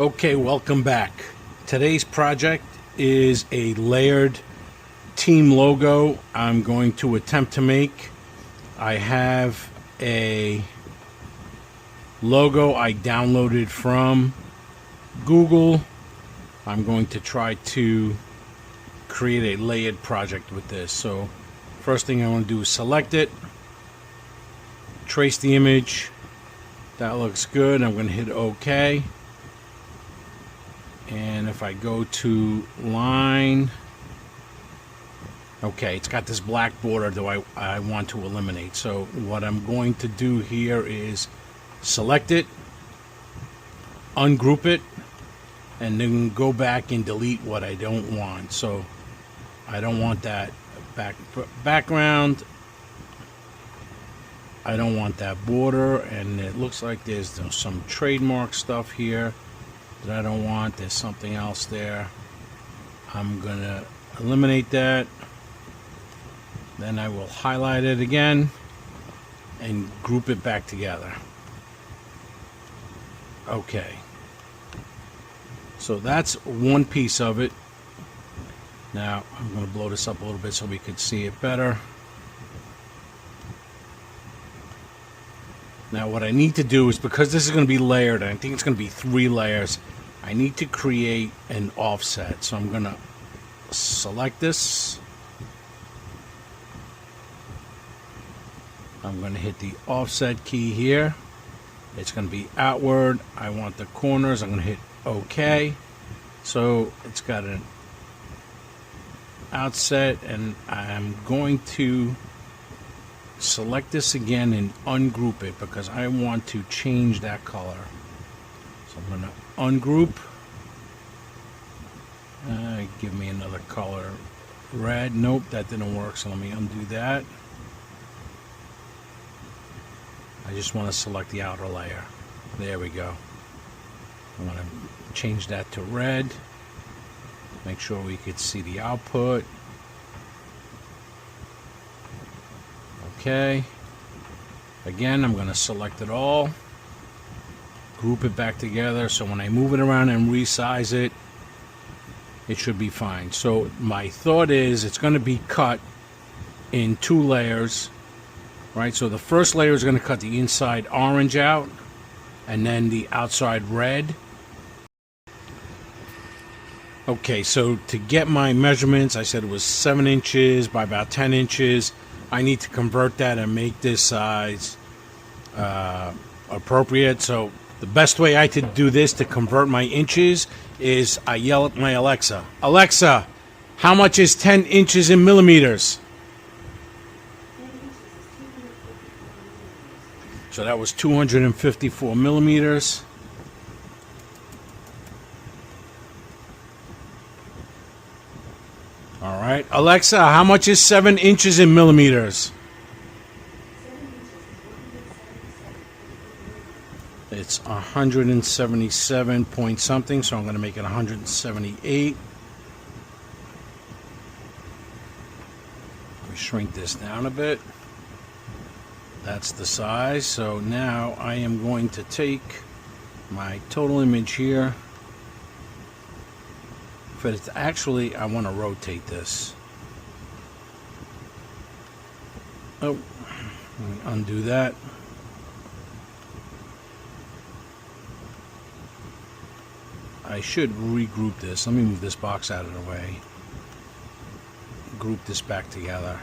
Okay, welcome back. Today's project is a layered team logo I'm going to attempt to make. I have a logo I downloaded from Google. I'm going to try to create a layered project with this. So first thing I want to do is select it, trace the image. That looks good. I'm going to hit OK. And if I go to line, okay, it's got this black border that I want to eliminate. So what I'm going to do here is select it, ungroup it, and then go back and delete what I don't want. So I don't want that background. I don't want that border, and it looks like there's some trademark stuff here that I don't want. There's something else there. I'm gonna eliminate that. Then I will highlight it again and group it back together. Okay. So that's one piece of it. Now I'm gonna blow this up a little bit so we could see it better. Now what I need to do is, because this is going to be layered, and I think it's going to be 3 layers, I need to create an offset. So I'm going to select this. I'm going to hit the offset key here. It's going to be outward. I want the corners. I'm going to hit OK. So it's got an outset, and I'm going to select this again and ungroup it because I want to change that color. So I'm going to ungroup. Give me another color. Red. Nope, that didn't work, so let me undo that. I just want to select the outer layer. There we go. I want to change that to red. Make sure we could see the output. Okay, again, I'm going to select it all, group it back together, so when I move it around and resize it, it should be fine. So my thought is it's going to be cut in 2 layers, right? So the first layer is going to cut the inside orange out, and then the outside red. Okay, so to get my measurements, I said it was 7 inches by about 10 inches. I need to convert that and make this size appropriate. So the best way I could do this to convert my inches is I yell at my Alexa. Alexa, how much is 10 inches in millimeters? So that was 254 millimeters. All right, Alexa, how much is 7 inches in millimeters? It's 177 point something, so I'm going to make it 178. Let me shrink this down a bit. That's the size. So now I am going to take my total image here. But it's actually, I want to rotate this. Oh, let me undo that. I should regroup this. Let me move this box out of the way. Group this back together.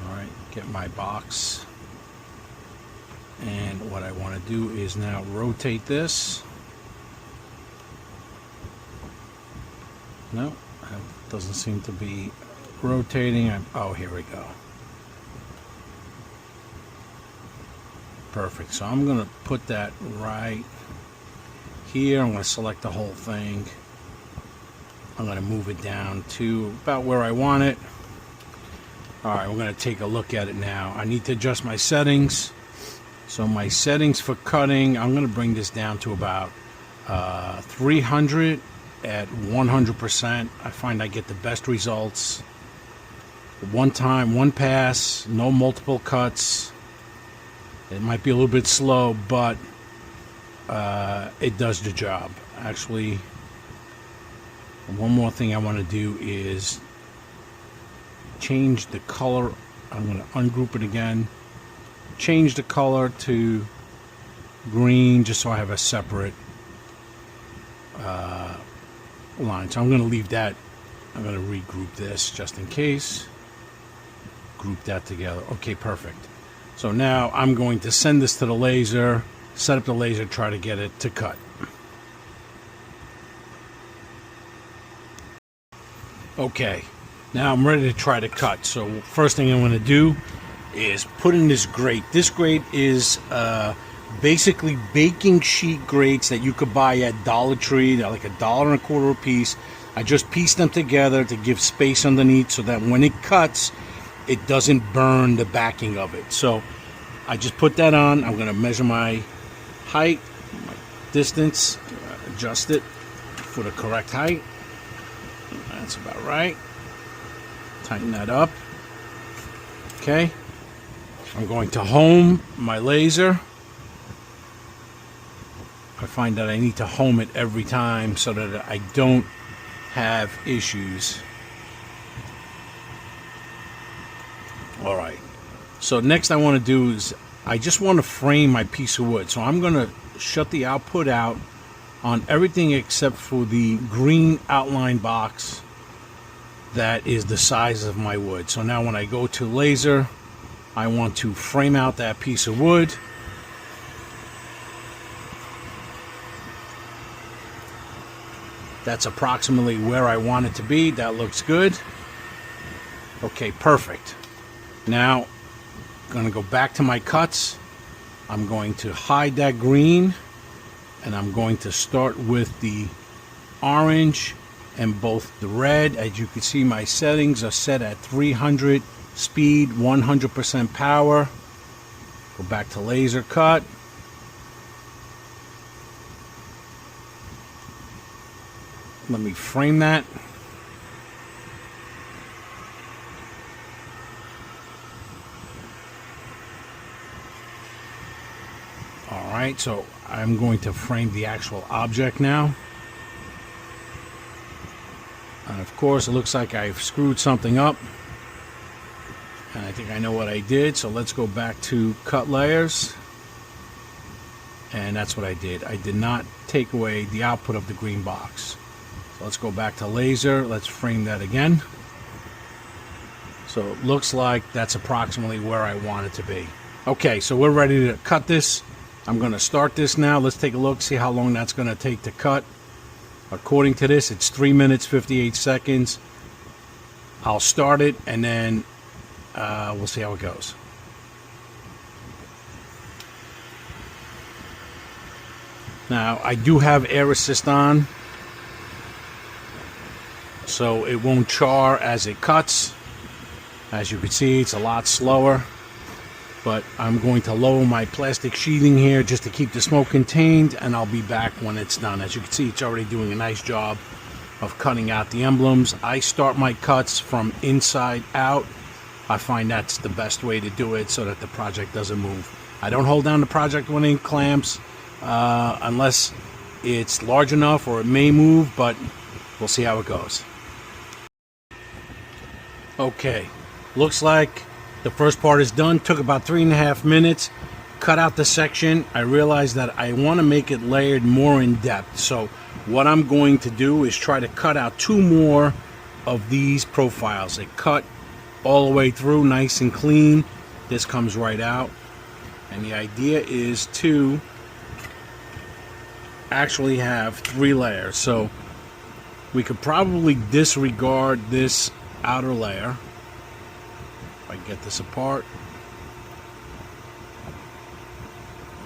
Alright, get my box. And what I want to do is now rotate this. No, that doesn't seem to be rotating. Oh, here we go. Perfect. So I'm going to put that right here. I'm going to select the whole thing. I'm going to move it down to about where I want it. All right, we're going to take a look at it now. I need to adjust my settings. So my settings for cutting, I'm going to bring this down to about 300 at 100%. I find I get the best results. One time, one pass, no multiple cuts. It might be a little bit slow, but it does the job. Actually, one more thing I want to do is change the color. I'm going to ungroup it again, change the color to green, just so I have a separate line. So I'm going to leave that. I'm going to regroup this just in case. Group that together. Okay, perfect. So now I'm going to send this to the laser, set up the laser, try to get it to cut. Okay, now I'm ready to try to cut. So first thing I'm going to do is put in this grate. This grate is basically baking sheet grates that you could buy at Dollar Tree. They're like $1.25 a piece. I just pieced them together to give space underneath so that when it cuts, it doesn't burn the backing of it. So I just put that on. I'm going to measure my height, my distance, adjust it for the correct height. That's about right. Tighten that up. Okay. I'm going to home my laser. I find that I need to home it every time so that I don't have issues. All right. So next I want to do is I just want to frame my piece of wood. So I'm going to shut the output out on everything except for the green outline box that is the size of my wood. So now when I go to laser, I want to frame out that piece of wood. That's approximately where I want it to be. That looks good. Okay, perfect. Now, I'm going to go back to my cuts. I'm going to hide that green, and I'm going to start with the orange and both the red. As you can see, my settings are set at 300 speed, 100% power. Go back to laser cut. Let me frame that. All right, so I'm going to frame the actual object now. And of course, it looks like I've screwed something up. And I think I know what I did. So let's go back to cut layers. And that's what I did. I did not take away the output of the green box. So let's go back to laser. Let's frame that again. So it looks like that's approximately where I want it to be. Okay, so we're ready to cut this. I'm going to start this now. Let's take a look, see how long that's going to take to cut. According to this, it's 3 minutes, 58 seconds. I'll start it, and then we'll see how it goes. Now, I do have air assist on, so it won't char as it cuts. As you can see, it's a lot slower. But I'm going to lower my plastic sheathing here just to keep the smoke contained, and I'll be back when it's done. As you can see, it's already doing a nice job of cutting out the emblems. I start my cuts from inside out. I find that's the best way to do it so that the project doesn't move. I don't hold down the project with any clamps unless it's large enough, or it may move, but we'll see how it goes. Okay, looks like the first part is done. Took about 3.5 minutes. Cut out the section. I realized that I want to make it layered more in depth. So what I'm going to do is try to cut out 2 more of these profiles. They cut all the way through, nice and clean. This comes right out. And the idea is to actually have 3 layers. So we could probably disregard this outer layer. If I get this apart.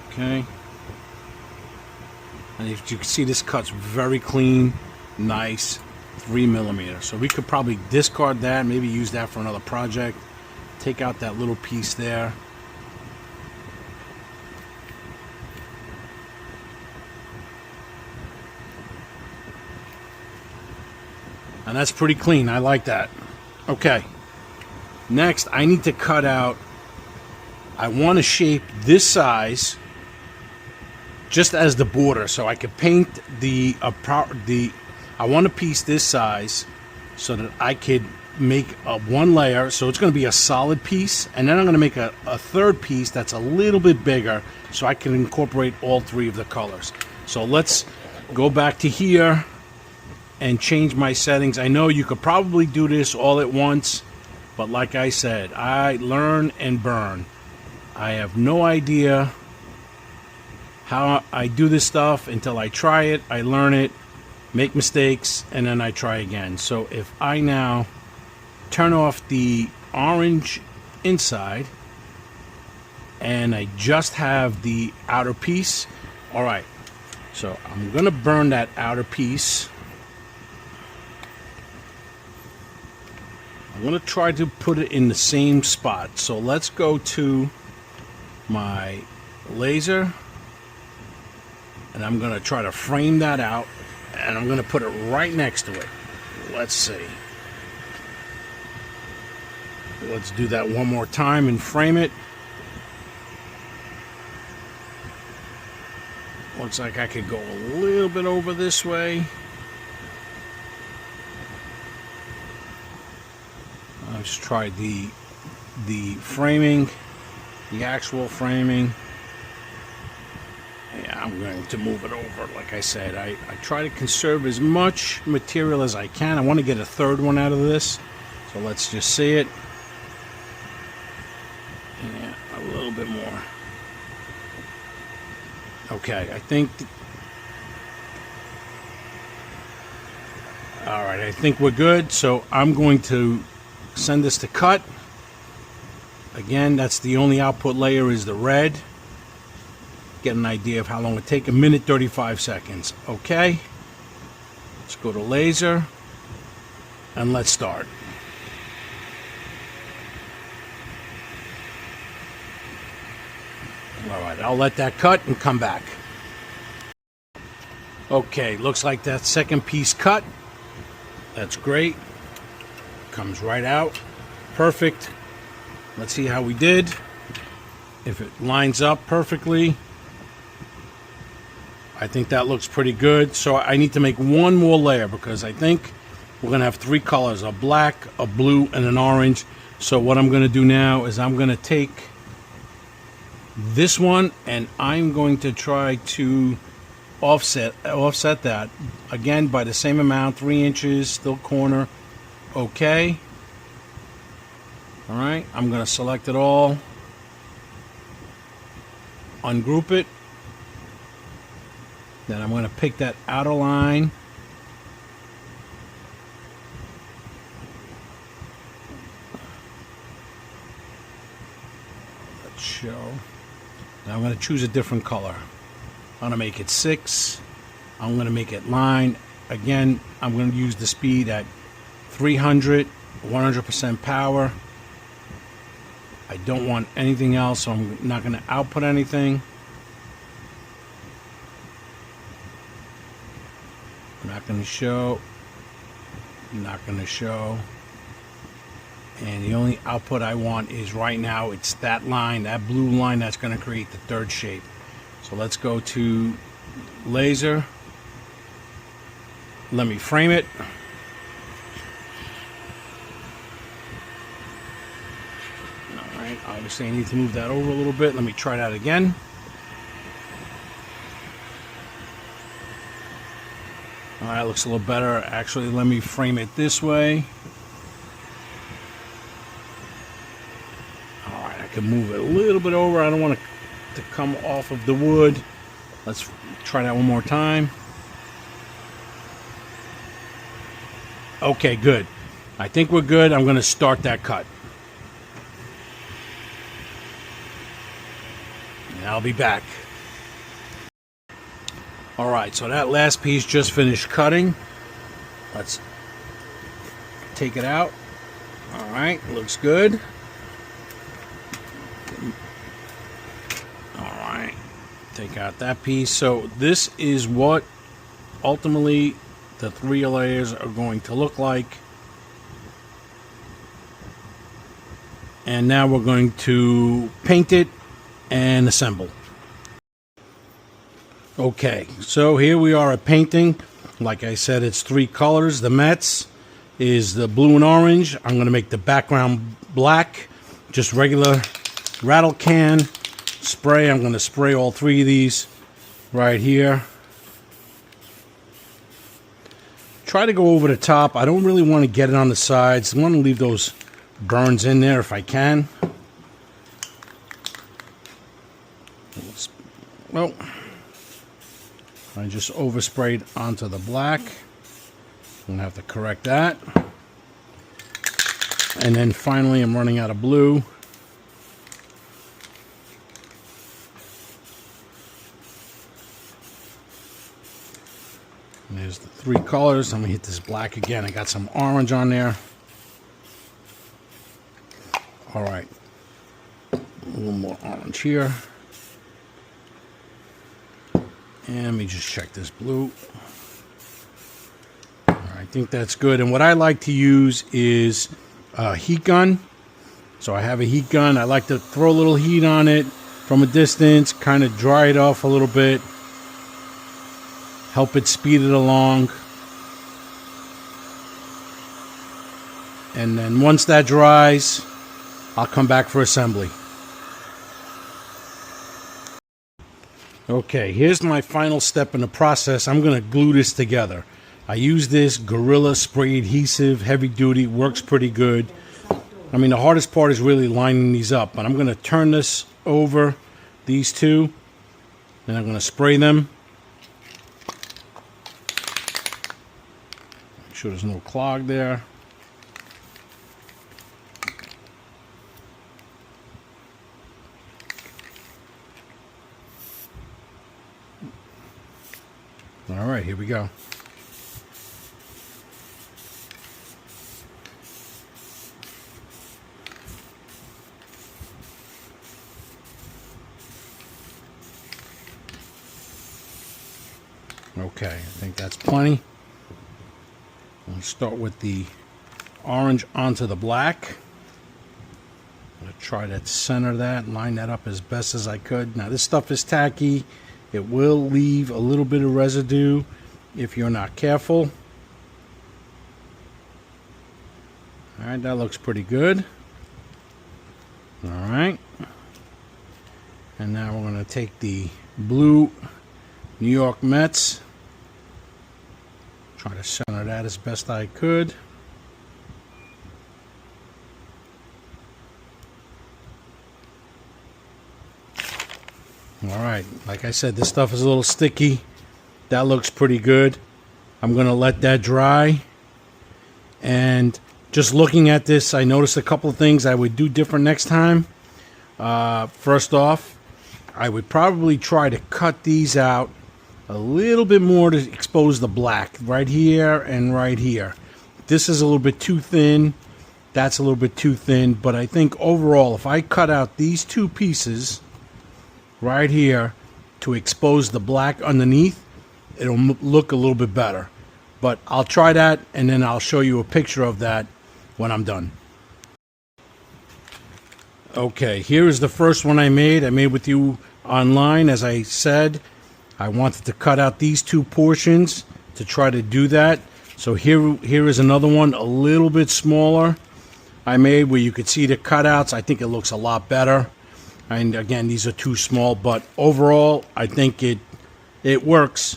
Okay. And as you can see, this cuts very clean, nice, 3mm. So we could probably discard that, maybe use that for another project. Take out that little piece there. And that's pretty clean. I like that. Okay. Next, I need to cut out I want to shape this size just as the border, so I could paint I want a piece this size so that I could make one layer, so it's going to be a solid piece, and then I'm going to make a third piece that's a little bit bigger so I can incorporate all three of the colors. So let's go back to here and change my settings. I know you could probably do this all at once, but like I said, I learn and burn. I have no idea how I do this stuff until I try it, I learn it, make mistakes, and then I try again. So if I now turn off the orange inside and I just have the outer piece, all right, so I'm gonna burn that outer piece. I'm gonna try to put it in the same spot. So let's go to my laser, and I'm gonna try to frame that out, and I'm gonna put it right next to it. Let's see. Let's do that one more time and frame it. Looks like I could go a little bit over this way. Let's try the framing, the actual framing. Yeah, I'm going to move it over. Like I said, I try to conserve as much material as I can. I want to get a third one out of this. So let's just see it. Yeah, a little bit more. Okay, I think... Alright, I think we're good. So I'm going to send this to cut. Again, that's the only output layer is the red. Get an idea of how long it takes. 1 minute 35 seconds. Okay. Let's go to laser and let's start. Alright, I'll let that cut and come back. Okay, looks like that second piece cut. That's great. Comes right out. Perfect. Let's see how we did. If it lines up perfectly. I think that looks pretty good. So I need to make one more layer because I think we're going to have 3 colors, a black, a blue, and an orange. So what I'm going to do now is I'm going to take this one and I'm going to try to offset that again by the same amount, 3 inches, still corner. Okay. All right, I'm going to select it all, ungroup it. Then I'm going to pick that outer line. Let's show. Now I'm going to choose a different color. I'm going to make it 6. I'm going to make it line. Again, I'm going to use the speed at 300, 100% power. I don't want anything else, so I'm not going to output anything. Not going to show. Not going to show. And the only output I want is right now, it's that line, that blue line that's going to create the third shape. So let's go to laser. Let me frame it. Alright, obviously I need to move that over a little bit. Let me try that again. Alright, looks a little better. Actually, let me frame it this way. Alright, I can move it a little bit over. I don't want it to come off of the wood. Let's try that one more time. Okay, good. I think we're good. I'm going to start that cut. And I'll be back. Alright, so that last piece just finished cutting. Let's take it out. Alright, looks good. Alright, take out that piece. So this is what ultimately the 3 layers are going to look like. And now we're going to paint it and assemble. Okay, so here we are at painting. Like I said, it's 3 colors. The Mets is the blue and orange. I'm going to make the background black. Just regular rattle can spray. I'm going to spray all 3 of these right here. Try to go over the top. I don't really want to get it on the sides. I want to leave those burns in there if I can. Well, I just oversprayed onto the black. I'm going to have to correct that. And then finally I'm running out of blue. And there's the 3 colors. I'm going to hit this black again. I got some orange on there. All right. A little more orange here. And let me just check this blue. All right, I think that's good. And what I like to use is a heat gun. So I have a heat gun. I like to throw a little heat on it from a distance, kind of dry it off a little bit, help it speed it along. And then once that dries, I'll come back for assembly. Okay, here's my final step in the process. I'm going to glue this together. I use this Gorilla Spray Adhesive, heavy duty, works pretty good. I mean, the hardest part is really lining these up, but I'm going to turn this over, these 2, and I'm going to spray them. Make sure there's no clog there. All right, here we go. Okay, I think that's plenty. Let's start with the orange onto the black. I'm going to try to center that, line that up as best as I could. Now, this stuff is tacky. It will leave a little bit of residue if you're not careful. All right, that looks pretty good. All right. And now we're going to take the blue New York Mets. Try to center that as best I could. All right, like I said, this stuff is a little sticky. That looks pretty good. I'm going to let that dry. And just looking at this, I noticed a couple of things I would do different next time. First off, I would probably try to cut these out a little bit more to expose the black right here and right here. This is a little bit too thin. That's a little bit too thin. But I think overall, if I cut out these 2 pieces right here to expose the black underneath, it'll look a little bit better. But I'll try that, and then I'll show you a picture of that when I'm done. Okay, here is the first one I made. I made with you online. As I said, I wanted to cut out these 2 portions to try to do that. So here is another one, a little bit smaller I made, where you could see the cutouts. I think it looks a lot better. And again, these are too small, but overall, I think it works.